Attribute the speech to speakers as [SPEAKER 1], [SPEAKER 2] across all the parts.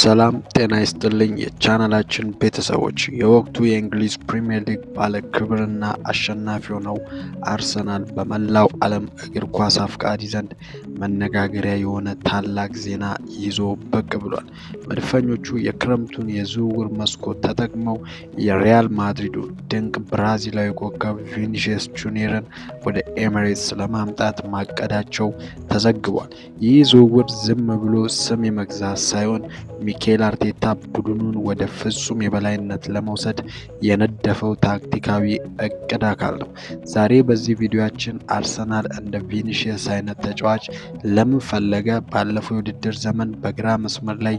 [SPEAKER 1] ሰላም ጤና ይስጥልኝ የቻናላችን ቤተሰቦች። የወቅቱ የእንግሊዝ ፕሪሚየር ሊግ ባለ ክብርና አሸናፊ ሆነው አርሰናል በመላው ዓለም እግር ኳስ አፍቃሪ ዘንድ መነጋገሪያ የሆነ ታላቅ ዜና ይዞ ብቅ ብሏል። መድፈኞቹ የክረምቱን የዝውውር መስኮት ተጠቅመው የሪያል ማድሪዱ ድንቅ ብራዚላዊ ኮከብ ቪኒሺየስ ጁኒየርን ወደ ኤሚሬትስ ለማምጣት ማቀዳቸው ተዘግቧል። ይህ ዝውውር ዝም ብሎ ስም የመግዛት ሳይሆን ሚኬል አርቴታ ቡድኑን ወደ ፍጹም የበላይነት ለመውሰድ የነደፈው ታክቲካዊ እቅድ አካል ነው። ዛሬ በዚህ ቪዲዮአችን አርሰናል እንደ ቪኒሺየስ አይነት ተጫዋች ለምን ፈለገ፣ ባለፈው የውድድር ዘመን በግራ መስመር ላይ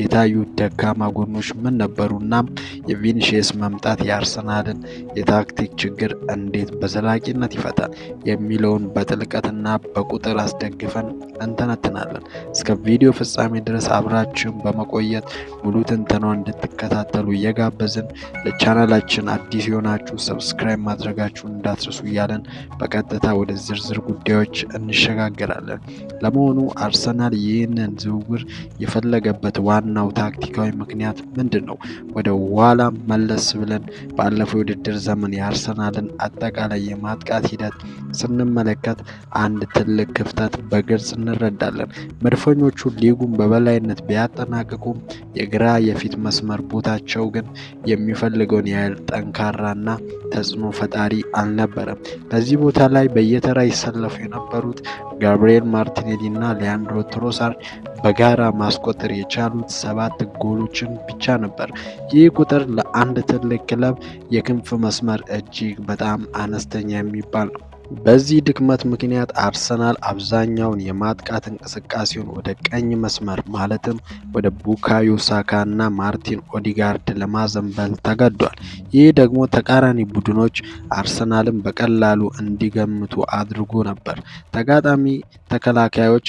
[SPEAKER 1] የታዩ ደካማ ጎኖች ምን ነበሩ፣ እናም የቪኒሺየስ መምጣት የአርሰናልን የታክቲክ ችግር እንዴት በዘላቂነት ይፈታል የሚለውን በጥልቀትና በቁጥር አስደግፈን እንተነትናለን። እስከ ቪዲዮ ፍጻሜ ድረስ አብራችሁን በመቆየት ሙሉ ትንተናውን እንድትከታተሉ እየጋበዝን ለቻናላችን አዲስ የሆናችሁ ሰብስክራይብ ማድረጋችሁን እንዳትረሱ እያለን በቀጥታ ወደ ዝርዝር ጉዳዮች እንሸጋገራለን። ለመሆኑ አርሰናል ይህንን ዝውውር የፈለገበት ዋናው ታክቲካዊ ምክንያት ምንድን ነው? ወደ ኋላ መለስ ብለን ባለፈው የውድድር ዘመን የአርሰናልን አጠቃላይ የማጥቃት ሂደት ስንመለከት አንድ ትልቅ ክፍተት በግልጽ እንረዳለን። መድፈኞቹ ሊጉን በበላይነት ቢያጠናቅቁም የግራ የፊት መስመር ቦታቸው ግን የሚፈልገውን ያህል ጠንካራና ተጽዕኖ ፈጣሪ አልነበረም። በዚህ ቦታ ላይ በየተራ ይሰለፉ የነበሩት ጋብሪኤል ማርቲኔሊ እና ሊያንድሮ ትሮሳርድ በጋራ ማስቆጠር የቻሉት 7 ጎሎችን ብቻ ነበር። ይህ ቁጥር ለአንድ ትልቅ ክለብ የክንፍ መስመር እጅግ በጣም አነስተኛ የሚባል ነው። በዚህ ድክመት ምክንያት አርሰናል አብዛኛውን የማጥቃት እንቅስቃሴውን ወደ ቀኝ መስመር ማለትም ወደ ቡካዮ ሳካ እና ማርቲን ኦዲጋርድ ለማዘንበል ተገዷል። ይህ ደግሞ ተቃራኒ ቡድኖች አርሰናልን በቀላሉ እንዲገምቱ አድርጎ ነበር። ተጋጣሚ ተከላካዮች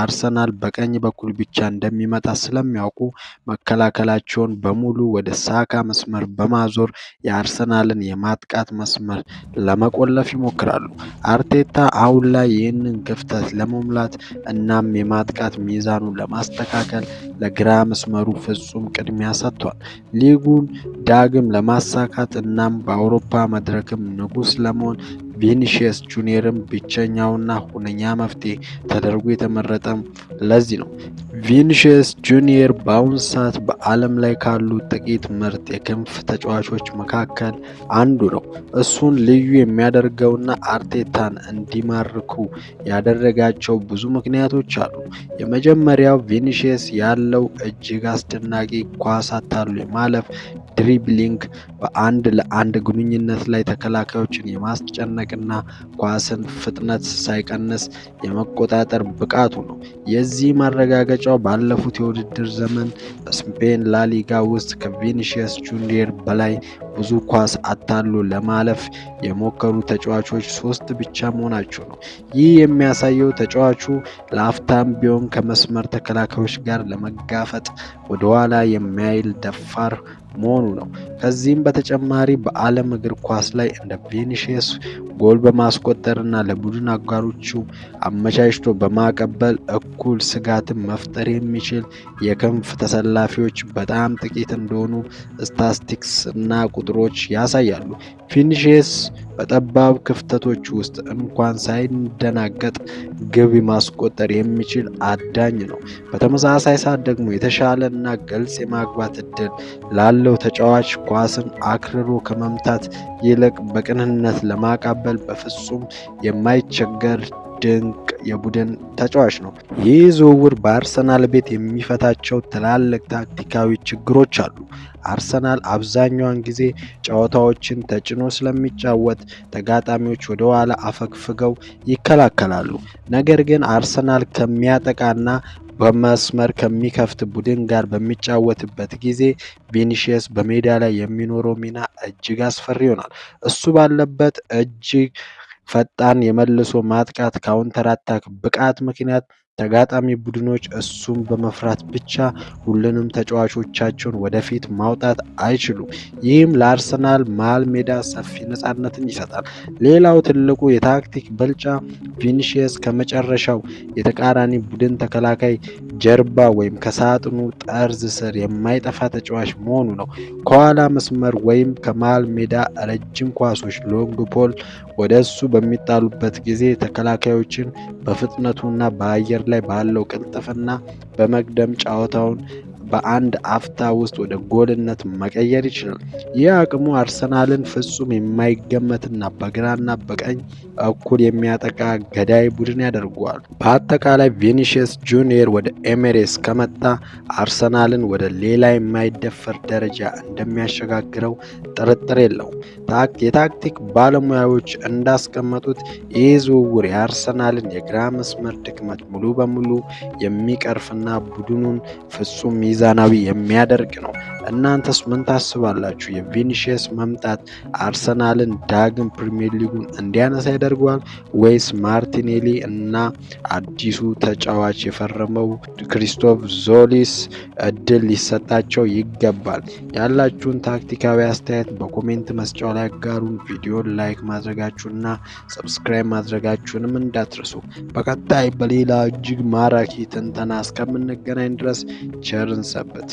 [SPEAKER 1] አርሰናል በቀኝ በኩል ብቻ እንደሚመጣ ስለሚያውቁ መከላከላቸውን በሙሉ ወደ ሳካ መስመር በማዞር የአርሰናልን የማጥቃት መስመር ለመቆለፍ ይሞክራሉ። አርቴታ አሁን ላይ ይህንን ክፍተት ለመሙላት እናም የማጥቃት ሚዛኑን ለማስተካከል ለግራ መስመሩ ፍጹም ቅድሚያ ሰጥቷል። ሊጉን ዳግም ለማሳካት እናም በአውሮፓ መድረክም ንጉስ ለመሆን ቪኒሺየስ ጁኒየርም ብቸኛውና ሁነኛ መፍትሄ ተደርጎ የተመረጠም ለዚህ ነው። ቪኒሺየስ ጁኒየር በአሁኑ ሰዓት በዓለም ላይ ካሉ ጥቂት ምርጥ የክንፍ ተጫዋቾች መካከል አንዱ ነው። እሱን ልዩ የሚያደርገውና አርቴታን እንዲማርኩ ያደረጋቸው ብዙ ምክንያቶች አሉ። የመጀመሪያው ቪኒሺየስ ያለው እጅግ አስደናቂ ኳስ አታሎ የማለፍ ድሪብሊንግ፣ በአንድ ለአንድ ግንኙነት ላይ ተከላካዮችን የማስጨነቅና ኳስን ፍጥነት ሳይቀንስ የመቆጣጠር ብቃቱ ነው። የዚህ ማረጋገጫው ባለፉት የውድድር ዘመን በስፔን ላሊጋ ውስጥ ከቪኒሺየስ ጁኒየር በላይ ብዙ ኳስ አታሎ ለማለፍ የሞከሩ ተጫዋቾች 3 ብቻ መሆናቸው ነው። ይህ የሚያሳየው ተጫዋቹ ለአፍታም ቢሆን ከመስመር ተከላካዮች ጋር ለመጋፈጥ ወደኋላ የማይል ደፋር መሆኑ ነው። ከዚህም በተጨማሪ በዓለም እግር ኳስ ላይ እንደ ቪኒሺየስ ጎል በማስቆጠርና ለቡድን አጋሮቹ አመቻችቶ በማቀበል እኩል ስጋትን መፍጠር የሚችል የክንፍ ተሰላፊዎች በጣም ጥቂት እንደሆኑ ስታቲስቲክስ እና ቁጥሮች ያሳያሉ። ቪኒሺየስ በጠባብ ክፍተቶች ውስጥ እንኳን ሳይደናገጥ ግብ ማስቆጠር የሚችል አዳኝ ነው። በተመሳሳይ ሰዓት ደግሞ የተሻለ እና ግልጽ የማግባት እድል ላለው ተጫዋች ኳስን አክርሮ ከመምታት ይልቅ በቅንነት ለማቀበል በፍጹም የማይቸገር ድንቅ የቡድን ተጫዋች ነው። ይህ ዝውውር በአርሰናል ቤት የሚፈታቸው ትላልቅ ታክቲካዊ ችግሮች አሉ። አርሰናል አብዛኛውን ጊዜ ጨዋታዎችን ተጭኖ ስለሚጫወት ተጋጣሚዎች ወደ ኋላ አፈግፍገው ይከላከላሉ። ነገር ግን አርሰናል ከሚያጠቃና በመስመር ከሚከፍት ቡድን ጋር በሚጫወትበት ጊዜ ቪኒሺየስ በሜዳ ላይ የሚኖረው ሚና እጅግ አስፈሪ ይሆናል። እሱ ባለበት እጅግ ፈጣን የመልሶ ማጥቃት ካውንተር አታክ ብቃት ምክንያት ተጋጣሚ ቡድኖች እሱን በመፍራት ብቻ ሁሉንም ተጫዋቾቻቸውን ወደፊት ማውጣት አይችሉም። ይህም ለአርሰናል መሃል ሜዳ ሰፊ ነፃነትን ይሰጣል። ሌላው ትልቁ የታክቲክ ብልጫ ቪኒሺየስ ከመጨረሻው የተቃራኒ ቡድን ተከላካይ ጀርባ ወይም ከሳጥኑ ጠርዝ ስር የማይጠፋ ተጫዋች መሆኑ ነው። ከኋላ መስመር ወይም ከመሃል ሜዳ ረጅም ኳሶች ሎንግ ቦል ወደ እሱ በሚጣሉበት ጊዜ ተከላካዮችን በፍጥነቱና በአየር ላይ ባለው ቅልጥፍና በመቅደም ጨዋታውን በአንድ አፍታ ውስጥ ወደ ጎልነት መቀየር ይችላል። ይህ አቅሙ አርሰናልን ፍጹም የማይገመትና በግራና በቀኝ እኩል የሚያጠቃ ገዳይ ቡድን ያደርገዋል። በአጠቃላይ ቪኒሺየስ ጁኒየር ወደ ኤሜሬትስ ከመጣ አርሰናልን ወደ ሌላ የማይደፈር ደረጃ እንደሚያሸጋግረው ጥርጥር የለውም። የታክቲክ ባለሙያዎች እንዳስቀመጡት ይህ ዝውውር የአርሰናልን የግራ መስመር ድክመት ሙሉ በሙሉ የሚቀርፍና ቡድኑን ፍጹም ሚዛናዊ የሚያደርግ ነው። እናንተስ ምን ታስባላችሁ? የቪኒሺየስ መምጣት አርሰናልን ዳግም ፕሪሚየር ሊጉን እንዲያነሳ ያደርገዋል ወይስ ማርቲኔሊ እና አዲሱ ተጫዋች የፈረመው ክሪስቶፍ ዞሊስ እድል ሊሰጣቸው ይገባል? ያላችሁን ታክቲካዊ አስተያየት በኮሜንት መስጫው ላይ አጋሩን። ቪዲዮን ላይክ ማድረጋችሁና ሰብስክራይብ ማድረጋችሁንም እንዳትረሱ። በቀጣይ በሌላ እጅግ ማራኪ ትንተና እስከምንገናኝ ድረስ ቸርን ሰንብቱ።